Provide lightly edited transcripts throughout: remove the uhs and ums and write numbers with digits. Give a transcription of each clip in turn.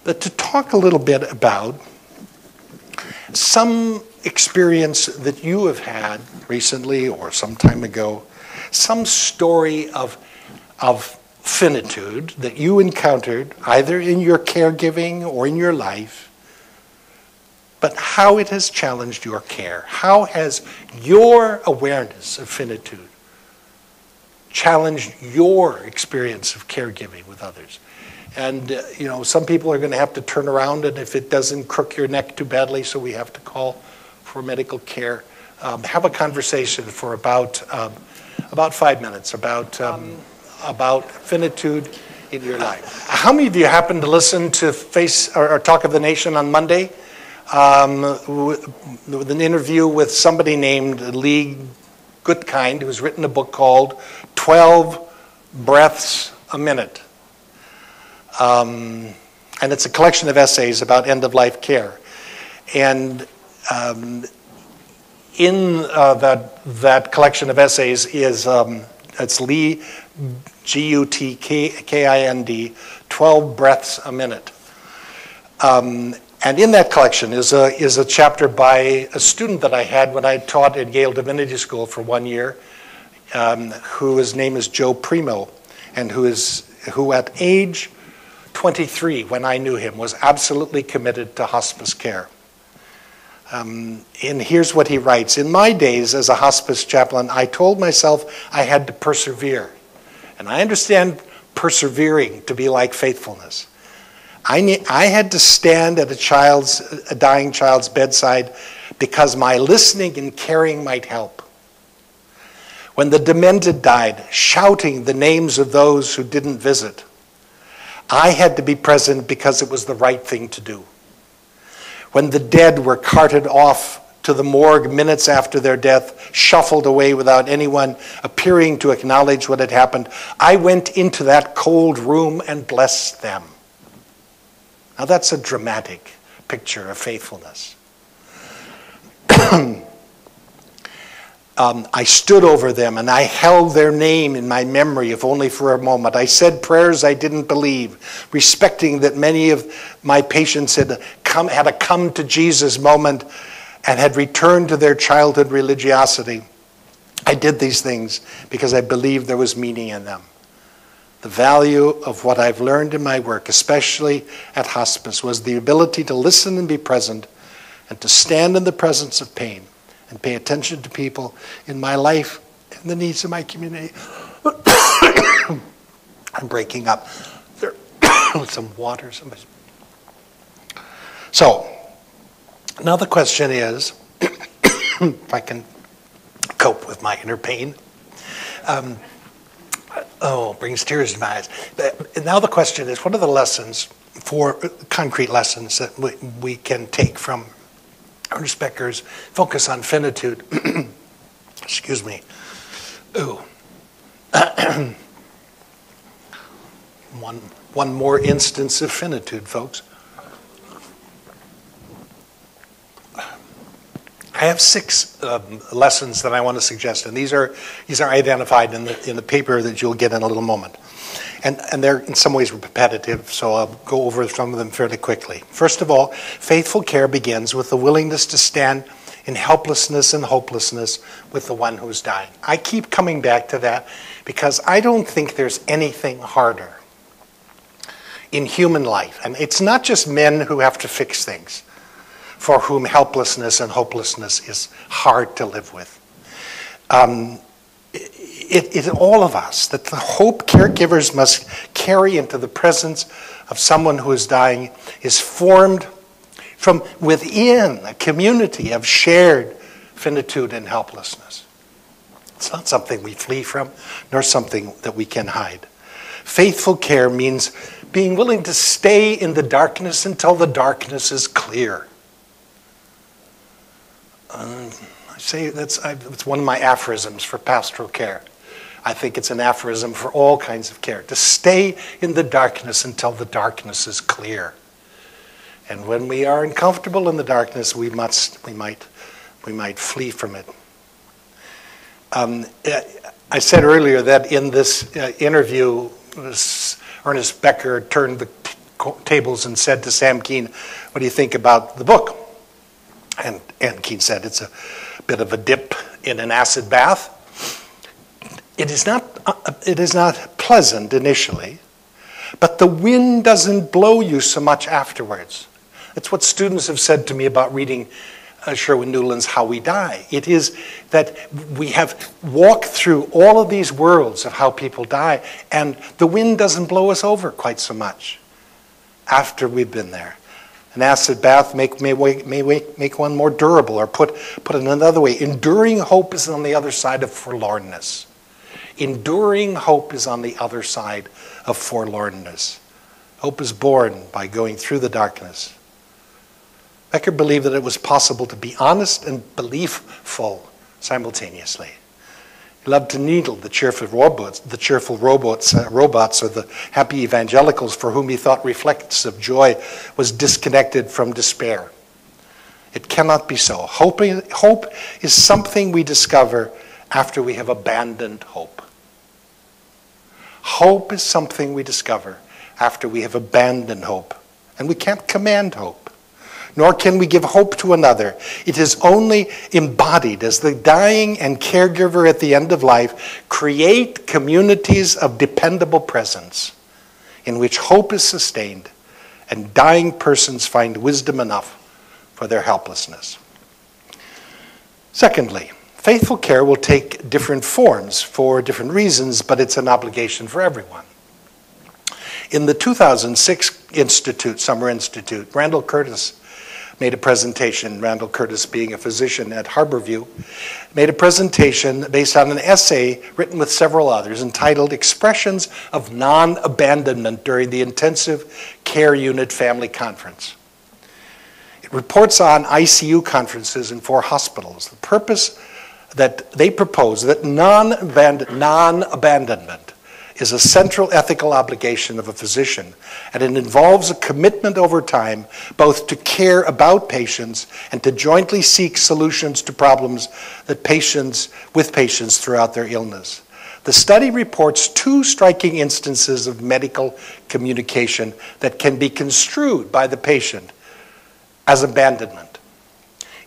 to talk a little bit about some experience that you have had recently or some time ago, some story of finitude that you encountered either in your caregiving or in your life, but how it has challenged your care. How has your awareness of finitude challenged your experience of caregiving with others? And, you know, some people are going to have to turn around, and if it doesn't crook your neck too badly, so we have to call for medical care, have a conversation for about 5 minutes about finitude in your life. How many of you happened to listen to Talk of the Nation on Monday? With an interview with somebody named Lee Gutkind, who's written a book called 12 Breaths a Minute. And it's a collection of essays about end-of-life care. And in that collection of essays is it's Lee, Gutkind, 12 Breaths a Minute. And in that collection is a chapter by a student that I had when I taught at Yale Divinity School for 1 year, whose name is Joe Primo, and who at age 23, when I knew him, was absolutely committed to hospice care. And here's what he writes. In my days as a hospice chaplain, I told myself I had to persevere. And I understand persevering to be like faithfulness. I had to stand at a dying child's bedside because my listening and caring might help. When the demented died, shouting the names of those who didn't visit, I had to be present because it was the right thing to do. When the dead were carted off to the morgue minutes after their death, shuffled away without anyone appearing to acknowledge what had happened, I went into that cold room and blessed them. Now that's a dramatic picture of faithfulness. I stood over them and I held their name in my memory, if only for a moment. I said prayers I didn't believe, respecting that many of my patients had a come to Jesus moment and had returned to their childhood religiosity. I did these things because I believed there was meaning in them. The value of what I've learned in my work, especially at hospice, was the ability to listen and be present and to stand in the presence of pain and pay attention to people in my life and the needs of my community. I'm breaking up. There, some water. So, now the question is, if I can cope with my inner pain. Brings tears to my eyes. Now the question is, what are the lessons, concrete lessons that we can take from Ernest Becker's focus on finitude? Excuse me. Ooh. One more instance of finitude, folks. I have 6 lessons that I want to suggest, and these are identified in the paper that you'll get in a little moment. And they're in some ways repetitive, so I'll go over some of them fairly quickly. First of all, faithful care begins with the willingness to stand in helplessness and hopelessness with the one who's dying. I keep coming back to that because I don't think there's anything harder in human life. And it's not just men who have to fix things, for whom helplessness and hopelessness is hard to live with. It's all of us, that the hope caregivers must carry into the presence of someone who is dying is formed from within a community of shared finitude and helplessness. It's not something we flee from, nor something that we can hide. Faithful care means being willing to stay in the darkness until the darkness is clear. I say it's one of my aphorisms for pastoral care. I think it's an aphorism for all kinds of care, to stay in the darkness until the darkness is clear. And when we are uncomfortable in the darkness, we might flee from it. I said earlier that in this interview, Ernest Becker turned the tables and said to Sam Keen, "What do you think about the book?" And Keen said, "It's a bit of a dip in an acid bath. It is not pleasant initially, but the wind doesn't blow you so much afterwards." It's what students have said to me about reading Sherwin Nuland's How We Die. It is that we have walked through all of these worlds of how people die, and the wind doesn't blow us over quite so much after we've been there. An acid bath may make one more durable, or put it another way, enduring hope is on the other side of forlornness. Enduring hope is on the other side of forlornness. Hope is born by going through the darkness. Becker believed that it was possible to be honest and beliefful simultaneously. He loved to needle the cheerful robots, or the happy evangelicals for whom he thought reflexive joy was disconnected from despair. It cannot be so. Hope is something we discover after we have abandoned hope. Hope is something we discover after we have abandoned hope. And we can't command hope, nor can we give hope to another. It is only embodied as the dying and caregiver at the end of life create communities of dependable presence in which hope is sustained and dying persons find wisdom enough for their helplessness. Secondly, faithful care will take different forms for different reasons, but it's an obligation for everyone. In the 2006 Summer Institute, Randall Curtis made a presentation, Randall Curtis being a physician at Harborview, made a presentation based on an essay written with several others entitled Expressions of Non-Abandonment During the Intensive Care Unit Family Conference. It reports on ICU conferences in 4 hospitals. The purpose that they propose that non-abandonment is a central ethical obligation of a physician, and it involves a commitment over time both to care about patients and to jointly seek solutions to problems with patients throughout their illness. The study reports 2 striking instances of medical communication that can be construed by the patient as abandonment.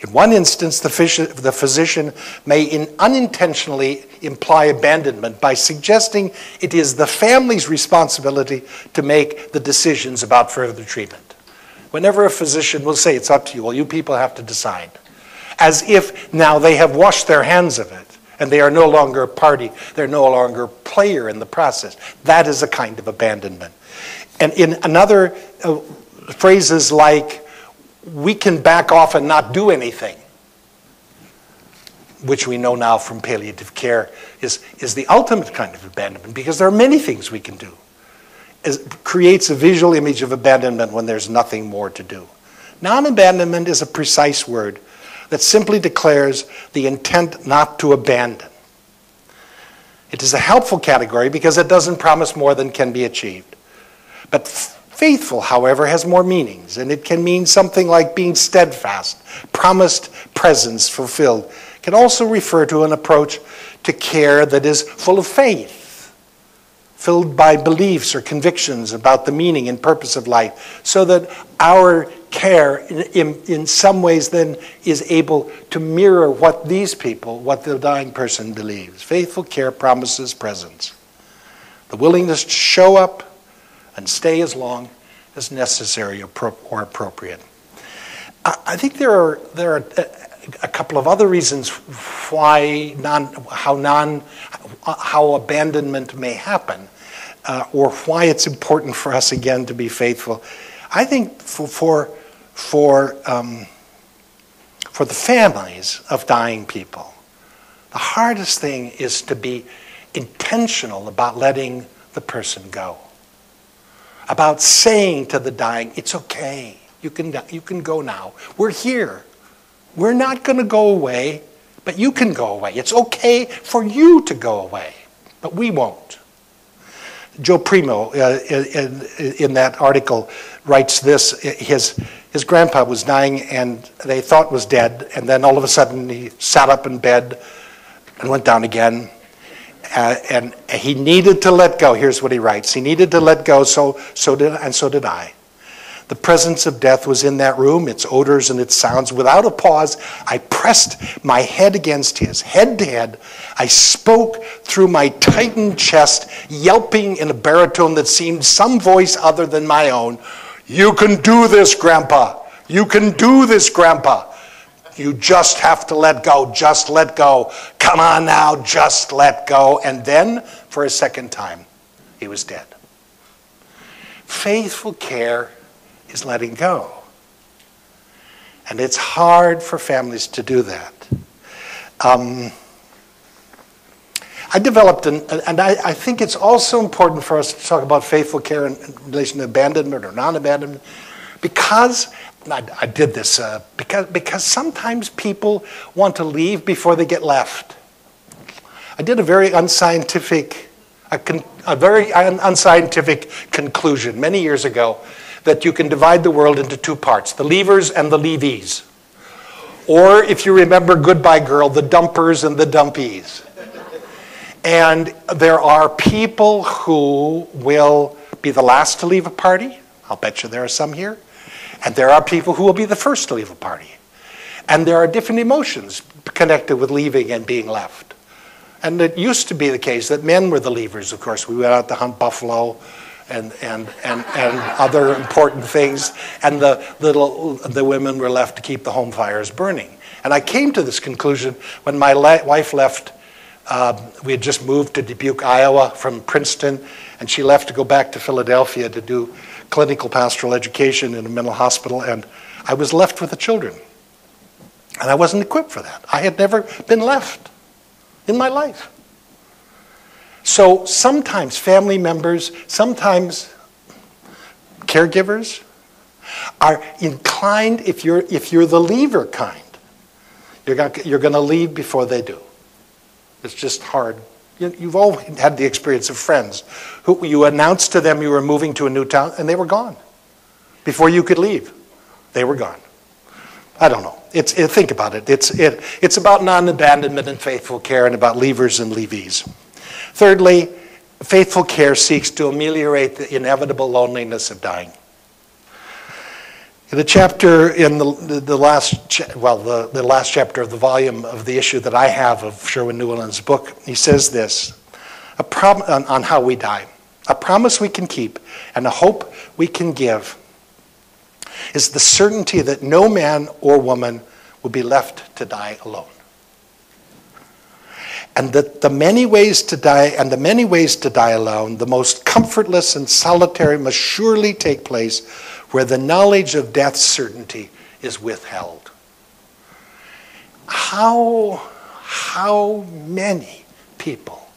In one instance, the physician may unintentionally imply abandonment by suggesting it is the family's responsibility to make the decisions about further treatment. Whenever a physician will say, "It's up to you, well, you people have to decide," as if now they have washed their hands of it and they are no longer a party, they're no longer a player in the process. That is a kind of abandonment. And in another phrases like, "We can back off and not do anything," which we know now from palliative care is the ultimate kind of abandonment, because there are many things we can do. It creates a visual image of abandonment when there's nothing more to do. Non-abandonment is a precise word that simply declares the intent not to abandon. It is a helpful category because it doesn't promise more than can be achieved. But faithful, however, has more meanings, and it can mean something like being steadfast, promised presence fulfilled. It can also refer to an approach to care that is full of faith, filled by beliefs or convictions about the meaning and purpose of life, so that our care in some ways then is able to mirror what the dying person believes. Faithful care promises presence, the willingness to show up and stay as long as necessary or appropriate. I think there are a couple of other reasons why how abandonment may happen, or why it's important for us again to be faithful. I think for the families of dying people, the hardest thing is to be intentional about letting the person go. About saying to the dying, "It's okay, you can go now. We're here. We're not going to go away, but you can go away. It's okay for you to go away, but we won't." Joe Primo, in that article, writes this. His grandpa was dying, and they thought was dead, and then all of a sudden he sat up in bed and went down again. And he needed to let go. Here's what he writes. He needed to let go, so did I. The presence of death was in that room, its odors and its sounds. Without a pause, I pressed my head against his, head to head. I spoke through my tightened chest, yelping in a baritone that seemed some voice other than my own. "You can do this, Grandpa. You can do this, Grandpa. You just have to let go. Just let go. Come on now, just let go." And then, for a second time, he was dead. Faithful care is letting go. And it's hard for families to do that. I developed, and I think it's also important for us to talk about faithful care in relation to abandonment or non-abandonment, because I did this because sometimes people want to leave before they get left. I did a very unscientific conclusion many years ago that you can divide the world into two parts, the leavers and the leavees. Or, if you remember Goodbye Girl, the dumpers and the dumpies. And there are people who will be the last to leave a party. I'll bet you there are some here. And there are people who will be the first to leave a party. And there are different emotions connected with leaving and being left. And it used to be the case that men were the leavers, of course. We went out to hunt buffalo and other important things, and the women were left to keep the home fires burning. And I came to this conclusion when my wife left. We had just moved to Dubuque, Iowa from Princeton, and she left to go back to Philadelphia to do clinical pastoral education in a mental hospital, and I was left with the children. And I wasn't equipped for that. I had never been left in my life. So sometimes family members, sometimes caregivers are inclined, if you're the leaver kind, you're going to leave before they do. It's just hard. You've all had the experience of friends who you announced to them you were moving to a new town and they were gone. Before you could leave, they were gone. I don't know. Think about it. It's about non-abandonment and faithful care and about leavers and leavees. Thirdly, faithful care seeks to ameliorate the inevitable loneliness of dying. In the chapter in the last chapter of the volume of the issue that I have of Sherwin Newland's book, he says this on how we die. A promise we can keep and a hope we can give is the certainty that no man or woman will be left to die alone. And that the many ways to die alone, the most comfortless and solitary must surely take place where the knowledge of death's certainty is withheld. How many people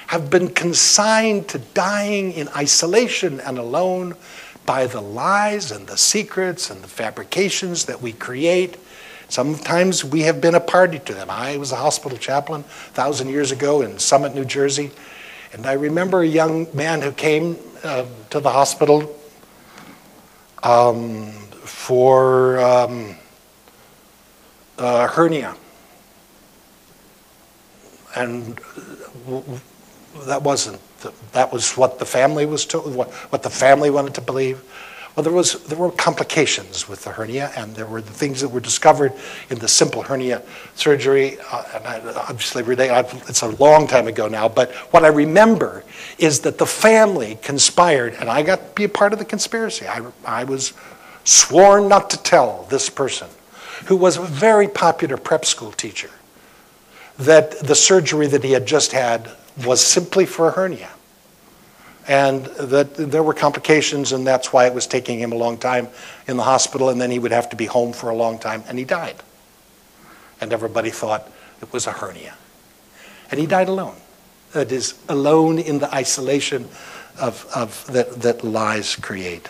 have been consigned to dying in isolation and alone by the lies and the secrets and the fabrications that we create? Sometimes we have been a party to them. I was a hospital chaplain 1,000 years ago in Summit, New Jersey, and I remember a young man who came to the hospital for hernia, and that was what the family was told, what the family wanted to believe. Well, there were complications with the hernia, and there were the things that were discovered in the simple hernia surgery. And it's a long time ago now, but what I remember is that the family conspired, and I got to be a part of the conspiracy. I was sworn not to tell this person, who was a very popular prep school teacher, that the surgery that he had just had was simply for a hernia. And that there were complications, and that's why it was taking him a long time in the hospital, and then he would have to be home for a long time, and he died. And everybody thought it was a hernia. And he died alone. That is, alone in the isolation that lies create.